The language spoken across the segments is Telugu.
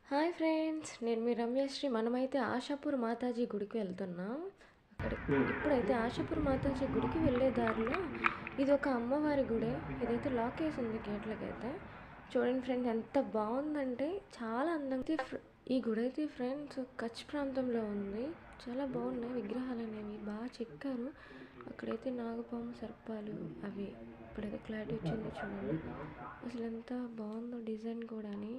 హాయ్ ఫ్రెండ్స్, నేను మీ రమ్యశ్రీ. మనమైతే ఆశాపూర్ మాతాజీ గుడికి వెళ్తున్నాం. ఇప్పుడైతే ఆశాపూర్ మాతాజీ గుడికి వెళ్ళే దారిలో ఇది ఒక అమ్మవారి గుడి. ఇదైతే లాక్ వేసి ఉంది గేట్లకైతే. చూడండి ఫ్రెండ్స్, ఎంత బాగుందంటే చాలా అందంగా. ఈ గుడి అయితే ఫ్రెండ్స్ కచ్ ప్రాంతంలో ఉంది. చాలా బాగున్నాయి విగ్రహాలు అనేవి, బాగా చెక్కారు. అక్కడైతే నాగపాము సర్పాలు అవి ఇప్పుడైతే క్లారిటీ వచ్చింది చూడండి. అసలు ఎంత బాగుందో డిజైన్ కూడాని.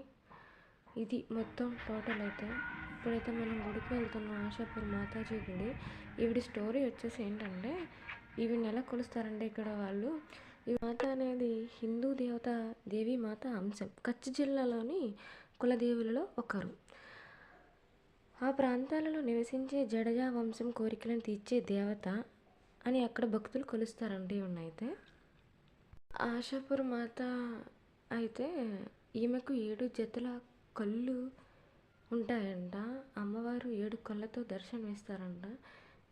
ఇది మొత్తం టోటల్ అయితే. ఇప్పుడైతే మనం గుడికి వెళ్తున్నాం, ఆశాపూర్ మాతాజీ గుడి. ఈవిడ స్టోరీ వచ్చేసి ఏంటంటే, ఈవిని ఎలా కొలుస్తారంటే ఇక్కడ వాళ్ళు, ఈ మాత అనేది హిందూ దేవత దేవి మాత అంశం. కచ్ జిల్లాలోని కులదేవులలో ఒకరు. ఆ ప్రాంతాలలో నివసించే జడజా వంశం కోరికలను తీర్చే దేవత అని అక్కడ భక్తులు కొలుస్తారండి. ఈవినైతే ఆశాపూర్ మాత అయితే ఈమెకు 7 జతల కళ్ళు ఉంటాయంట. అమ్మవారు 7 కళ్ళతో దర్శనం ఇస్తారంట.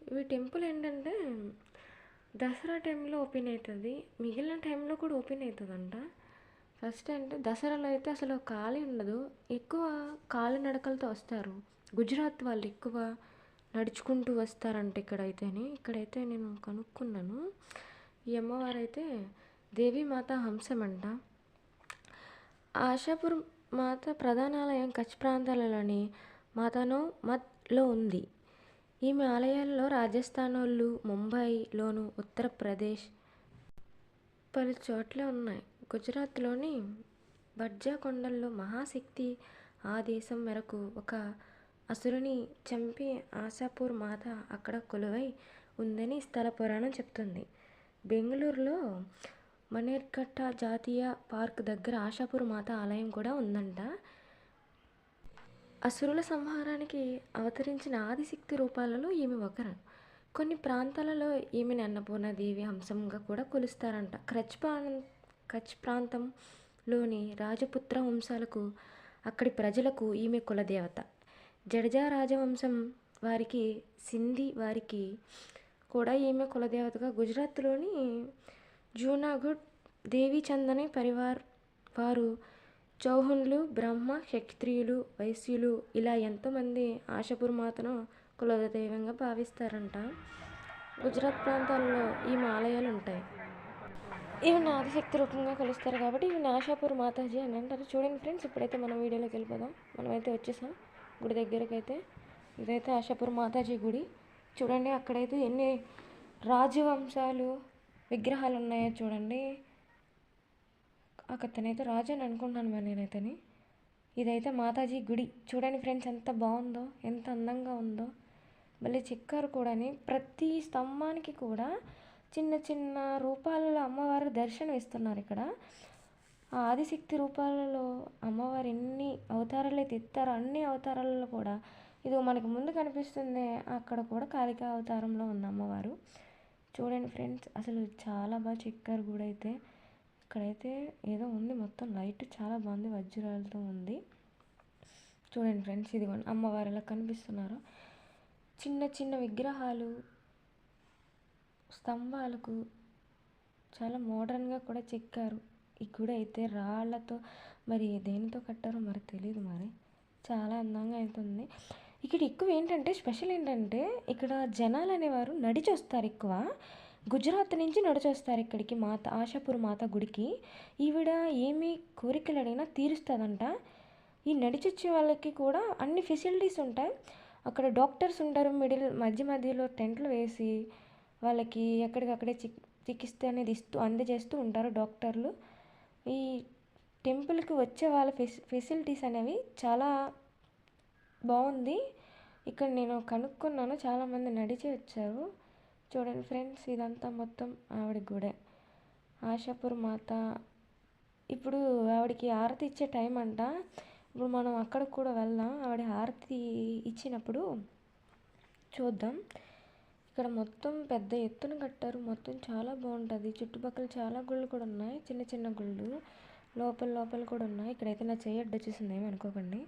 ఇవి టెంపుల్ ఏంటంటే దసరా టైంలో ఓపెన్ అవుతుంది, మిగిలిన టైంలో కూడా ఓపెన్ అవుతుందంట. ఫస్ట్ అంటే దసరాలో అయితే అసలు ఖాళీ ఉండదు, ఎక్కువ కాలినడకలతో వస్తారు. గుజరాత్ వాళ్ళు ఎక్కువ నడుచుకుంటూ వస్తారంట ఇక్కడైతే నేను కనుక్కున్నాను. ఈ అమ్మవారు అయితే దేవీమాత హంసమంట. ఆశాపూర్ మాత ప్రధానాలయం కచ్ ప్రాంతాలలోని మాతానో మత్లో ఉంది. ఈమె ఆలయాల్లో రాజస్థానోళ్ళు, ముంబైలోను, ఉత్తరప్రదేశ్ పలు చోట్ల ఉన్నాయి. గుజరాత్లోని బడ్జా కొండల్లో మహాశక్తి ఆదేశం మేరకు ఒక అసురుని చంపి ఆశాపూర్ మాత అక్కడ కొలువై ఉందని స్థల పురాణం చెప్తుంది. బెంగళూరులో మనేర్ఘట్ట జాతీయ పార్క్ దగ్గర ఆశాపూర్ మాత ఆలయం కూడా ఉందంట. అసురుల సంహారానికి అవతరించిన ఆదిశక్తి రూపాలలో ఈమె ఒకరు. కొన్ని ప్రాంతాలలో ఈమెను అన్నపూర్ణాదేవి హంసంగా కూడా కొలుస్తారంట. కచ్ ప్రాంతంలోని రాజపుత్ర వంశాలకు, అక్కడి ప్రజలకు ఈమె కులదేవత. జడజా రాజవంశం వారికి, సింధీ వారికి కూడా ఈమె కులదేవతగా. గుజరాత్లోని జూనాగఢ్ దేవీచందని పరివార్ వారు చౌహాన్లు, బ్రహ్మ, క్షత్రియులు, వైశ్యులు ఇలా ఎంతోమంది ఆశాపూర్ మాతను కులదైవంగా భావిస్తారంట. గుజరాత్ ప్రాంతాల్లో ఈమె ఆలయాలు ఉంటాయి. ఈమెను ఆదిశక్తి రూపంగా కొలుస్తారు కాబట్టి ఈమెను ఆశాపూర్ మాతాజీ అని అంటారు. చూడండి ఫ్రెండ్స్, ఇప్పుడైతే మనం వీడియోలోకి వెళ్ళిపోదాం. మనమైతే వచ్చేసాం గుడి దగ్గరికి అయితే. ఇదైతే ఆశాపూర్ మాతాజీ గుడి. చూడండి అక్కడైతే ఎన్ని రాజవంశాలు విగ్రహాలు ఉన్నాయో చూడండి. అతనైతే రాజు అని అనుకుంటున్నాను మరి నేనైతేని. ఇదైతే మాతాజీ గుడి. చూడండి ఫ్రెండ్స్, ఎంత బాగుందో, ఎంత అందంగా ఉందో. మళ్ళీ చెక్కారు కూడాని. ప్రతి స్తంభానికి కూడా చిన్న చిన్న రూపాలలో అమ్మవారు దర్శనం ఇస్తున్నారు. ఇక్కడ ఆదిశక్తి రూపాలలో అమ్మవారు ఎన్ని అవతారాలు అయితే ఎత్తారో అన్ని అవతారాలలో కూడా ఇది మనకు ముందు కనిపిస్తుంది. అక్కడ కూడా కాళికా అవతారంలో ఉంది అమ్మవారు. చూడండి ఫ్రెండ్స్, అసలు చాలా బాగా చెక్కారు గుడి అయితే. ఇక్కడైతే ఏదో ఉంది, మొత్తం లైట్ చాలా బాగుంది, వజ్రాలతో ఉంది. చూడండి ఫ్రెండ్స్, ఇదిగోండి అమ్మవారు ఎలా కనిపిస్తున్నారు. చిన్న చిన్న విగ్రహాలు స్తంభాలకు చాలా మోడర్న్గా కూడా చెక్కారు. ఈ గుడి అయితే రాళ్లతో, మరి దేనితో కట్టారో మరి తెలియదు, మరి చాలా అందంగా అవుతుంది. ఇక్కడ ఎక్కువ ఏంటంటే స్పెషల్ ఏంటంటే ఇక్కడ జనాలు అనేవారు నడిచి వస్తారు ఎక్కువ. గుజరాత్ నుంచి నడిచొస్తారు ఇక్కడికి ఆశాపూర్ మాత గుడికి. ఈవిడ ఏమి కోరికలు అడిగినా తీరుస్తుందంట. ఈ నడిచొచ్చే వాళ్ళకి కూడా అన్ని ఫెసిలిటీస్ ఉంటాయి. అక్కడ డాక్టర్స్ ఉంటారు, మధ్యలో టెంట్లు వేసి వాళ్ళకి ఎక్కడికక్కడే చికిత్స అనేది అందజేస్తూ ఉంటారు డాక్టర్లు. ఈ టెంపుల్కి వచ్చే వాళ్ళ ఫెసిలిటీస్ అనేవి చాలా బాగుంది. ఇక్కడ నేను కనుక్కున్నాను, చాలామంది నడిచి వచ్చారు. చూడండి ఫ్రెండ్స్, ఇదంతా మొత్తం ఆవిడ గుడే, ఆశాపూర్ మాత. ఇప్పుడు ఆవిడకి హారతి ఇచ్చే టైం అంట. ఇప్పుడు మనం అక్కడికి కూడా వెళ్దాం, ఆవిడ హారతి ఇచ్చినప్పుడు చూద్దాం. ఇక్కడ మొత్తం పెద్ద ఎత్తున కట్టారు, మొత్తం చాలా బాగుంటుంది. చుట్టుపక్కల చాలా గుళ్ళు కూడా ఉన్నాయి, చిన్న చిన్న గుళ్ళు లోపల కూడా ఉన్నాయి. ఇక్కడైతే నా చెయ్యి అడ్డు వచ్చేసింది, ఏమనుకోకండి,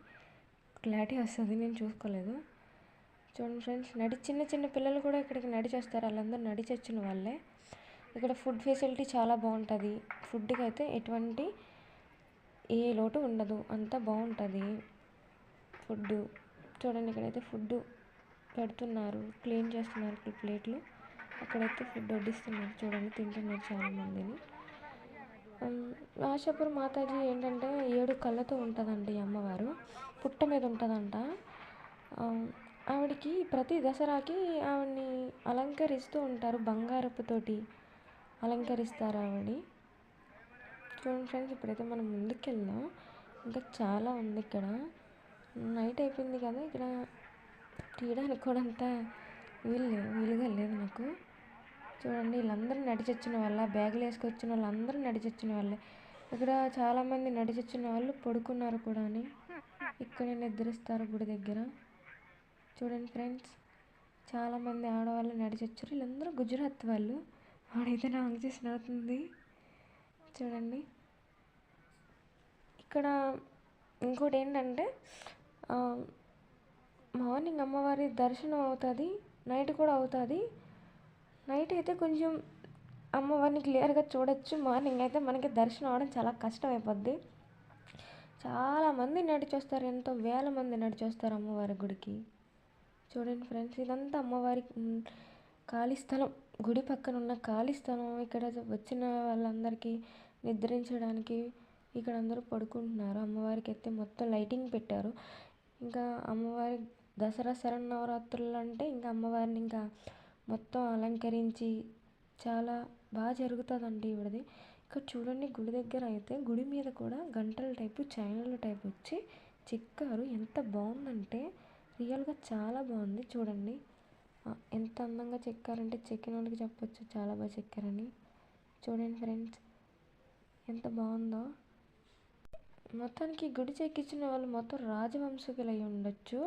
క్లారిటీ వస్తుంది, నేను చూసుకోలేదు. చూడండి ఫ్రెండ్స్, చిన్న చిన్న పిల్లలు కూడా ఇక్కడికి నడిచి వస్తారు, వాళ్ళందరూ నడిచి వచ్చిన వాళ్ళే. ఇక్కడ ఫుడ్ ఫెసిలిటీ చాలా బాగుంటుంది. ఫుడ్కి అయితే ఎటువంటి ఏ లోటు ఉండదు, అంతా బాగుంటుంది. ఫుడ్డు చూడండి. ఇక్కడైతే ఫుడ్డు పెడుతున్నారు, క్లీన్ చేస్తున్నారు ప్లేట్లు. అక్కడైతే ఫుడ్ వడ్డిస్తున్నారు చూడండి, తింటున్నారు చాలామందిని. ఆశాపురం మాతాజీ ఏంటంటే 7 కళ్ళతో ఉంటుందండి ఈ అమ్మవారు. పుట్ట మీద ఉంటుందంట. ఆవిడకి ప్రతి దసరాకి ఆవిడని అలంకరిస్తూ ఉంటారు, బంగారపుతోటి అలంకరిస్తారు ఆవిడని. చూడండి ఫ్రెండ్స్, ఇప్పుడైతే మనం ముందుకు వెళ్దాం. ఇంకా చాలా ఉంది ఇక్కడ. నైట్ అయిపోయింది కదా, ఇక్కడ తీయడానికి కూడా అంతా వీలుగా లేదు నాకు. చూడండి, వీళ్ళందరూ నడిచొచ్చిన వాళ్ళ, బ్యాగులు వేసుకొచ్చిన వాళ్ళందరూ నడిచొచ్చిన వాళ్ళే. ఇక్కడ చాలామంది నడిచొచ్చిన వాళ్ళు పడుకున్నారు కూడా అని. ఇక్కడే నిద్రిస్తారు గుడి దగ్గర. చూడండి ఫ్రెండ్స్, చాలామంది ఆడవాళ్ళు నడిచొచ్చారు. వీళ్ళందరూ గుజరాత్ వాళ్ళు. వాడైతే నాకు చేసి నడుతుంది చూడండి. ఇక్కడ ఇంకోటి ఏంటంటే మార్నింగ్ అమ్మవారి దర్శనం అవుతుంది, నైట్ కూడా అవుతుంది. నైట్ అయితే కొంచెం అమ్మవారిని క్లియర్గా చూడొచ్చు. మార్నింగ్ అయితే మనకి దర్శనం అవడం చాలా కష్టం అయిపోద్ది. చాలామంది నడిచొస్తారు, ఎంతో వేల మంది నడిచొస్తారు అమ్మవారి గుడికి. చూడండి ఫ్రెండ్స్, ఇదంతా అమ్మవారి ఖాళీ స్థలం, గుడి పక్కన ఉన్న ఖాళీ స్థలం. ఇక్కడ వచ్చిన వాళ్ళందరికీ నిద్రించడానికి ఇక్కడ అందరూ పడుకుంటున్నారు. అమ్మవారికి అయితే మొత్తం లైటింగ్ పెట్టారు. ఇంకా అమ్మవారి దసరా శరన్నవరాత్రులు అంటే ఇంకా అమ్మవారిని ఇంకా మొత్తం అలంకరించి చాలా బాగా జరుగుతుందండి ఇవిడది. ఇక్కడ చూడండి, గుడి దగ్గర అయితే గుడి మీద కూడా గంటల టైపు, చైనల టైపు వచ్చి చెక్కారు. ఎంత బాగుందంటే రియల్గా చాలా బాగుంది. చూడండి ఎంత అందంగా చెక్కారంటే చెక్కిన వాళ్ళకి చెప్పొచ్చు చాలా బాగా చెక్కారని. చూడండి ఫ్రెండ్స్, ఎంత బాగుందో. మొత్తానికి గుడి చెక్కించిన వాళ్ళు మొత్తం రాజవంశీకులు అయి ఉండొచ్చు.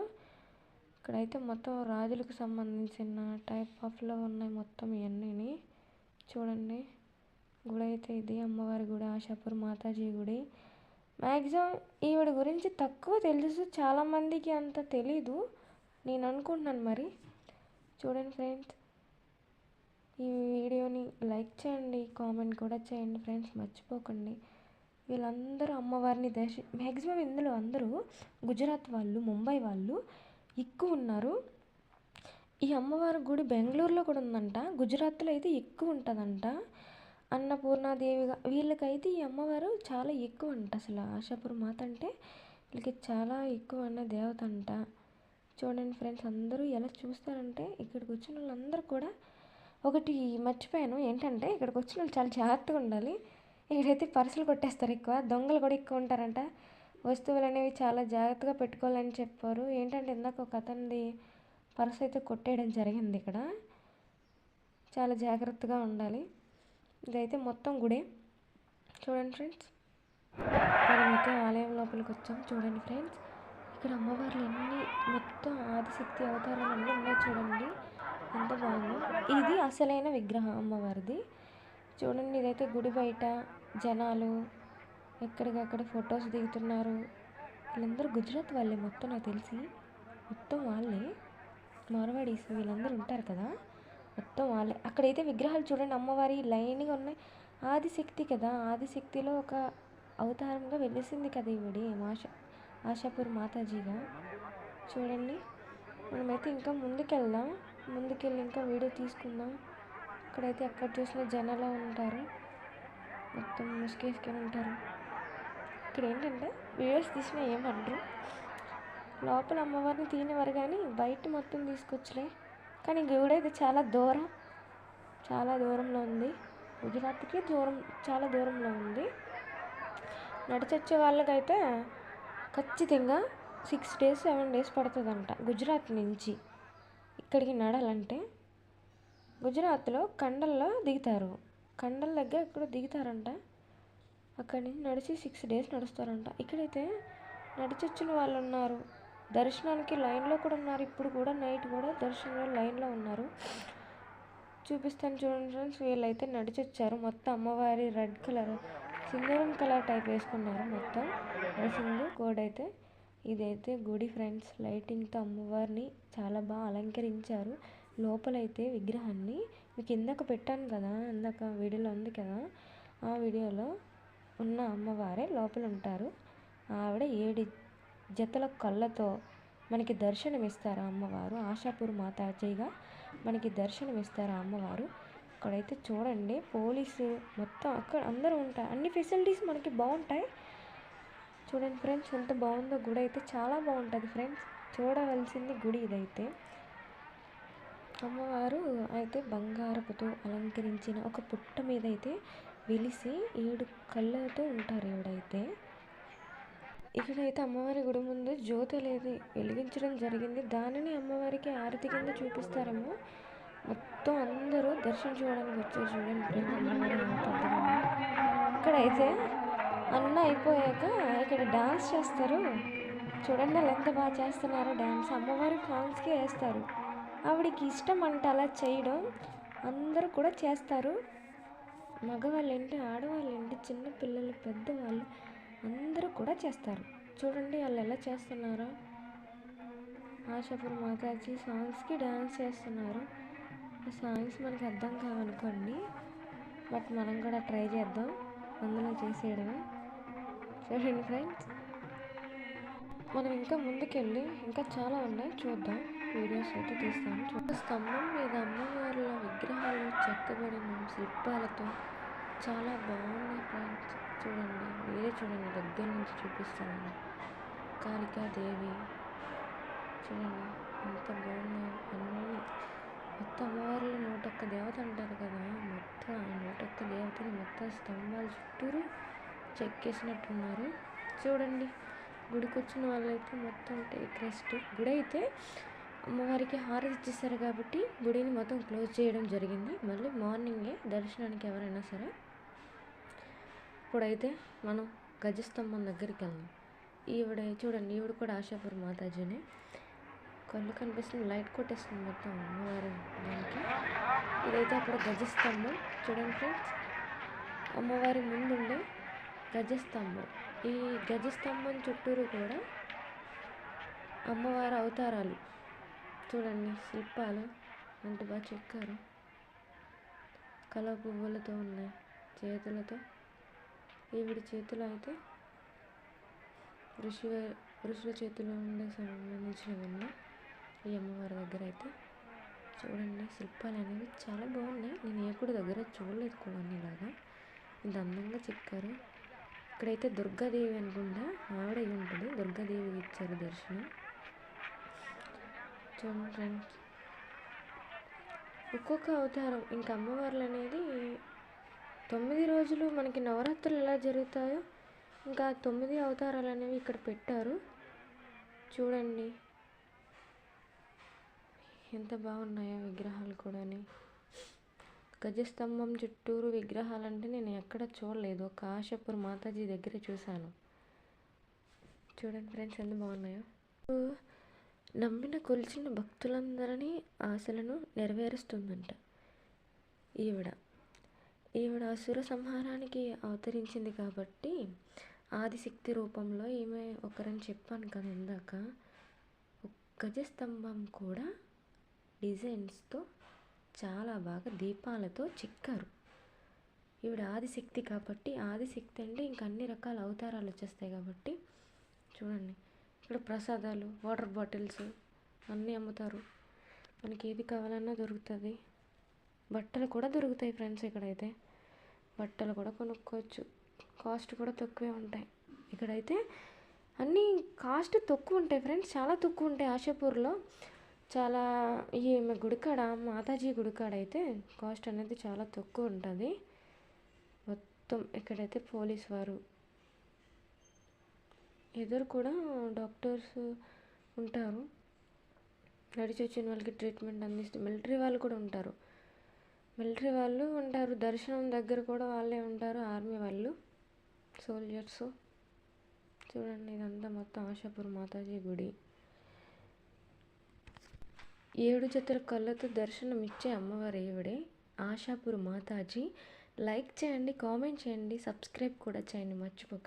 ఇక్కడైతే మొత్తం రాజులకు సంబంధించిన టైప్ ఆఫ్లో ఉన్నాయి మొత్తం ఇవన్నీ. చూడండి, గుడి అయితే ఇది అమ్మవారి గుడి, ఆశాపూర్ మాతాజీ గుడి. మ్యాక్సిమం ఈవిడ గురించి తక్కువ తెలుసు, చాలామందికి అంత తెలీదు నేను అనుకుంటున్నాను మరి. చూడండి ఫ్రెండ్స్, ఈ వీడియోని లైక్ చేయండి, కామెంట్ కూడా చేయండి ఫ్రెండ్స్, మర్చిపోకండి. వీళ్ళందరూ అమ్మవారిని మ్యాక్సిమం ఇందులో అందరూ గుజరాత్ వాళ్ళు, ముంబై వాళ్ళు ఎక్కువ ఉన్నారు. ఈ అమ్మవారి గుడి బెంగళూరులో కూడా ఉందంట, గుజరాత్లో అయితే ఎక్కువ ఉంటుందంట. అన్నపూర్ణాదేవిగా వీళ్ళకైతే ఈ అమ్మవారు చాలా ఎక్కువ అంట. అసలు ఆశాపుర మాత అంటే వీళ్ళకి చాలా ఎక్కువ అన్న దేవత అంట. చూడండి ఫ్రెండ్స్, అందరూ ఎలా చూస్తారంటే ఇక్కడికి వచ్చిన వాళ్ళందరూ కూడా ఒకటి మర్చిపోయాను ఏంటంటే, ఇక్కడికి వచ్చిన వాళ్ళు చాలా జాగ్రత్తగా ఉండాలి. ఇక్కడైతే పర్సులు కొట్టేస్తారు, ఎక్కువ దొంగలు కూడా ఎక్కువ ఉంటారంట. వస్తువులు అనేవి చాలా జాగ్రత్తగా పెట్టుకోవాలని చెప్పారు. ఏంటంటే ఇందాక ఒక అతనిది పర్సు అయితే కొట్టేయడం జరిగింది. ఇక్కడ చాలా జాగ్రత్తగా ఉండాలి. ఇదైతే మొత్తం గుడే. చూడండి ఫ్రెండ్స్, మనమైతే ఆలయం లోపలికి వచ్చాం. చూడండి ఫ్రెండ్స్, ఇక్కడ అమ్మవార్లు అన్నీ మొత్తం ఆదిశక్తి అవతారాలు అన్నీ ఉన్నాయి. చూడండి ఎంత బాగుందో. ఇది అసలైన విగ్రహం అమ్మవారిది. చూడండి, ఇదైతే గుడి బయట జనాలు ఎక్కడికక్కడ ఫొటోస్ దిగుతున్నారు. వీళ్ళందరూ గుజరాత్ వాళ్ళే మొత్తం, నాకు తెలిసి మొత్తం వాళ్ళే, మార్వాడీస్ వీళ్ళందరూ ఉంటారు కదా, మొత్తం వాళ్ళే. అక్కడైతే విగ్రహాలు చూడండి అమ్మవారి లైన్గా ఉన్నాయి. ఆదిశక్తి కదా, ఆదిశక్తిలో ఒక అవతారంగా వెలిసింది కదా ఈవిడి ఆశాపూర్ మాతాజీగా. చూడండి, మనమైతే ఇంకా ముందుకెళ్దాం, ముందుకెళ్ళి ఇంకా వీడియో తీసుకుందాం. ఇక్కడైతే ఎక్కడ చూసినా జనాలు ఉంటారు, మొత్తం ముసుగేసుకొని ఉంటారు. ఇక్కడ ఏంటంటే వీడియోస్ తీసినా ఏమంటారు, లోపల అమ్మవారిని తీనివారు కానీ బయట మొత్తం తీసుకొచ్చలే. కానీ గుడి అయితే చాలా దూరంలో ఉంది, గుజరాత్కి చాలా దూరంలో ఉంది. నడిచొచ్చే వాళ్ళకైతే ఖచ్చితంగా 6 days 7 days పడుతుందంట గుజరాత్ నుంచి ఇక్కడికి నడాలంటే. గుజరాత్లో కండల్లో దిగుతారు, కండల దగ్గర ఎక్కడ దిగుతారంట. అక్కడి నుంచి నడిచి 6 days నడుస్తారంట. ఇక్కడైతే నడిచొచ్చిన వాళ్ళు ఉన్నారు, దర్శనానికి లైన్లో కూడా ఉన్నారు. ఇప్పుడు కూడా నైట్ కూడా దర్శనంలో లైన్లో ఉన్నారు. చూపిస్తాను చూడండి ఫ్రెండ్స్, వీళ్ళైతే నడిచొచ్చారు. మొత్తం అమ్మవారి రెడ్ కలర్ సింధూరం కలర్ టైప్ వేసుకున్నారు మొత్తం డ్రెస్సింగ్ కోడ్ అయితే. ఇదైతే గుడి ఫ్రెండ్స్, లైటింగ్తో అమ్మవారిని చాలా బాగా అలంకరించారు. లోపలైతే విగ్రహాన్ని మీకు ఇందాక పెట్టాను కదా, ఇందాక వీడియోలో ఉంది కదా, ఆ వీడియోలో ఉన్న అమ్మవారే లోపల ఉంటారు. ఆవిడ జతల కళ్ళతో మనకి దర్శనమిస్తారు అమ్మవారు. ఆశాపూర్ మాతాజీగా మనకి దర్శనమిస్తారు అమ్మవారు. అక్కడైతే చూడండి పోలీసు మొత్తం అక్కడ అందరూ ఉంటారు. అన్ని ఫెసిలిటీస్ మనకి బాగుంటాయి. చూడండి ఫ్రెండ్స్ ఎంత బాగుందో గుడి అయితే, చాలా బాగుంటుంది ఫ్రెండ్స్. చూడవలసింది గుడి ఇదైతే. అమ్మవారు అయితే బంగారపుతో అలంకరించిన ఒక పుట్ట మీద అయితే వెలిసి 7 కళ్ళతో ఉంటారు ఈవిడైతే. ఇక్కడైతే అమ్మవారి గుడి ముందు జ్యోతి అనేది వెలిగించడం జరిగింది. దానిని అమ్మవారికి ఆరతి కింద చూపిస్తారేమో. మొత్తం అందరూ దర్శించుకోవడానికి వచ్చారు. చూడండి ఫ్రెండ్స్ అమ్మవారి ఇక్కడైతే అన్న అయిపోయాక ఇక్కడ డాన్స్ చేస్తారు. చూడండి వాళ్ళు ఎంత బాగా చేస్తున్నారో డాన్స్. అమ్మవారి సాంగ్స్కి వేస్తారు. ఆవిడికి ఇష్టం అంటే అలా చేయడం. అందరూ కూడా చేస్తారు. మగవాళ్ళేంటి, ఆడవాళ్ళేంటి, చిన్నపిల్లలు, పెద్దవాళ్ళు అందరూ కూడా చేస్తారు. చూడండి వాళ్ళు ఎలా చేస్తున్నారో. ఆశాపూర్ మాతాజీ సాంగ్స్కి డాన్స్ చేస్తున్నారు. ఆ సాంగ్స్ మనకు అర్థం కావనుకోండి, బట్ మనం కూడా ట్రై చేద్దాం అందులో చేసేయడమే. చూడండి ఫ్రెండ్స్ మనం ఇంకా ముందుకెళ్ళి ఇంకా చాలా ఉన్నాయి చూద్దాం. వీడియోస్ అయితే తీస్తాను. స్తంభం మీద అమ్మవార్ల విగ్రహాలు చెక్కబడిన శిల్పాలతో చాలా బాగున్నాయి ఫ్రెండ్స్. చూడండి మీరే చూడండి, దగ్గర నుంచి చూపిస్తాను. కాళికాదేవి చూడండి ఎంత బాగున్నాయి అన్నీ. మొత్తం అమ్మవార్లు 101 దేవత అంటారు కదా, మొత్తం 101 దేవతని మొత్తం స్తంభాల చుట్టూరు చెక్కేసినట్టున్నారు. చూడండి గుడికి వచ్చిన వాళ్ళైతే మొత్తం టేక్ రెస్ట్. గుడి అయితే అమ్మవారికి హారతి ఇచ్చేస్తారు కాబట్టి గుడిని మొత్తం క్లోజ్ చేయడం జరిగింది. మళ్ళీ మార్నింగే దర్శనానికి ఎవరైనా సరే. ఇప్పుడైతే మనం గజస్తంభం దగ్గరికి వెళ్దాం. ఈవిడ చూడండి, ఈవిడ కూడా ఆశాపూర్ మాతాజీనే. కళ్ళు కనిపిస్తుంది, లైట్ కొట్టేస్తుంది మొత్తం అమ్మవారి దానికి. ఇదైతే అక్కడ గజస్తంభం చూడండి ఫ్రెండ్స్, అమ్మవారి ముందుండే గజస్తంభం. ఈ గజస్తంభం చుట్టూరు కూడా అమ్మవారి అవతారాలు చూడండి, శిల్పాలు ఎంత బాగా చెక్కారు. కలవ పువ్వులతో ఉన్నాయి చేతులతో. ఈవిడి చేతులు అయితే ఋషుల చేతిలో ఉండే సంబంధించినవి ఉన్నాయి ఈ అమ్మవారి దగ్గర అయితే. చూడండి శిల్పాలు అనేవి చాలా బాగున్నాయి. నేను ఏ కూడా దగ్గర చూడలేదు కూడా ఇలాగా ఇంత అందంగా చెక్కారు. ఇక్కడైతే దుర్గాదేవి అనుకుంటా, ఆవిడ ఉంటుంది. దుర్గాదేవికి ఇచ్చారు దర్శనం. చూడండి ఫ్రెండ్స్ ఒక్కొక్క అవతారం ఇంకా అమ్మవార్లు అనేది 9 రోజులు మనకి నవరాత్రులు ఎలా జరుగుతాయో ఇంకా 9 అవతారాలు అనేవి ఇక్కడ పెట్టారు. చూడండి ఎంత బాగున్నాయో విగ్రహాలు కూడా. గజస్తంభం చుట్టూరు విగ్రహాలంటే నేను ఎక్కడ చూడలేదు, ఒక ఆశాపూర్ మాతాజీ దగ్గర చూశాను. చూడండి ఫ్రెండ్స్ ఎంత బాగున్నాయో. నమ్మిన కొలిచిన భక్తులందరినీ ఆశలను నెరవేరుస్తుందంట ఈవిడ అసుర సంహారానికి అవతరించింది కాబట్టి ఆదిశక్తి రూపంలో ఈమె ఒకరని చెప్పాను కదా ఇందాక. గజస్తంభం కూడా డిజైన్స్తో చాలా బాగా దీపాలతో చెక్కారు. ఈవిడ ఆదిశక్తి కాబట్టి, ఆదిశక్తి అంటే ఇంక అన్ని రకాల అవతారాలు వచ్చేస్తాయి కాబట్టి. చూడండి ఇక్కడ ప్రసాదాలు, వాటర్ బాటిల్స్ అన్నీ అమ్ముతారు. మనకి ఏది కావాలన్నా దొరుకుతుంది. బట్టలు కూడా దొరుకుతాయి ఫ్రెండ్స్. ఇక్కడైతే బట్టలు కూడా కొనుక్కోవచ్చు, కాస్ట్ కూడా తక్కువే ఉంటాయి. ఇక్కడైతే అన్నీ కాస్ట్ తక్కువ ఉంటాయి ఫ్రెండ్స్, చాలా తక్కువ ఉంటాయి. ఆశాపూర్లో చాలా ఈ గుడికాడ మాతాజీ గుడికాడ అయితే కాస్ట్ అనేది చాలా తక్కువ ఉంటుంది. మొత్తం ఇక్కడైతే పోలీస్ వారు ఎదురు కూడా డాక్టర్స్ ఉంటారు. నడిచి వచ్చిన వాళ్ళకి ట్రీట్మెంట్ అందిస్తూ మిలిటరీ వాళ్ళు కూడా ఉంటారు. దర్శనం దగ్గర కూడా వాళ్ళే ఉంటారు, ఆర్మీ వాళ్ళు, సోల్జర్స్. చూడండి ఇదంతా మొత్తం ఆశాపూర్ మాతాజీ గుడి. 7 జతల కళ్ళతో దర్శనం ఇచ్చే అమ్మవారు ఈవిడే ఆశాపూర్ మాతాజీ. లైక్ చేయండి, కామెంట్ చేయండి, సబ్స్క్రైబ్ కూడా చేయండి మర్చిపోకండి.